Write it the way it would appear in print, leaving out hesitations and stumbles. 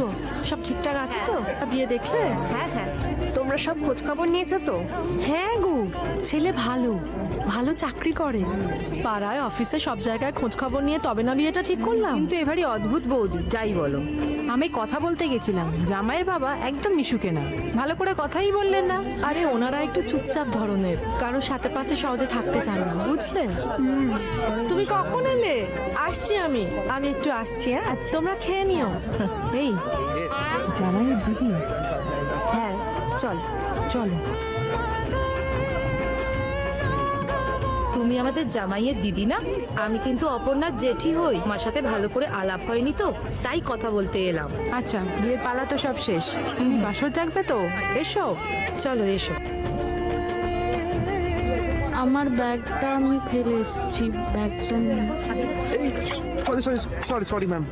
গো, সব ঠিকঠাক আছে তো? বিয়ে দেখলে? হ্যাঁ হ্যাঁ, তোমরা সব খোঁজ খবর নিয়েছো তো? হ্যাঁ গো, ছেলে ভালো, ভালো চাকরি করে। পাড়ায় অফিসে সব জায়গায় খোঁজ খবর নিয়ে তবে না বিয়েটা ঠিক করলাম। কিন্তু এবারই অদ্ভুত বৌদি, যাই বলো। আমি কথা বলতে গেছিলাম, জামাইয়ের বাবা একদম মিশুকে না, ভালো করে কথাই বললেন না। আরে ওনারা একটু চুপচাপ ধরনের, কারো সাথে পাশে সহজে থাকতে চান না, বুঝলে? তুমি কখন এলে? আসছি আমি একটু আসছি। হ্যাঁ, তোমরা খেয়ে নিও। এই জামাইয়ের দিদি, হ্যাঁ চল। চলো। তুমি আমাদের জামাইয়ের দিদি না? আমি কিন্তু অপর্ণার জেঠি হই। আমার সাথে ভালো করে আলাপ হয়নি তো, তাই কথা বলতে এলাম। আচ্ছা, বিয়ের পালা তো সব শেষ, তুমি বাসর জাগবে তো? এসো। চলো এসো। আমার ব্যাগটা আমি ফেলে এসেছি, ব্যাগটা নিয়ে। Sorry ma'am.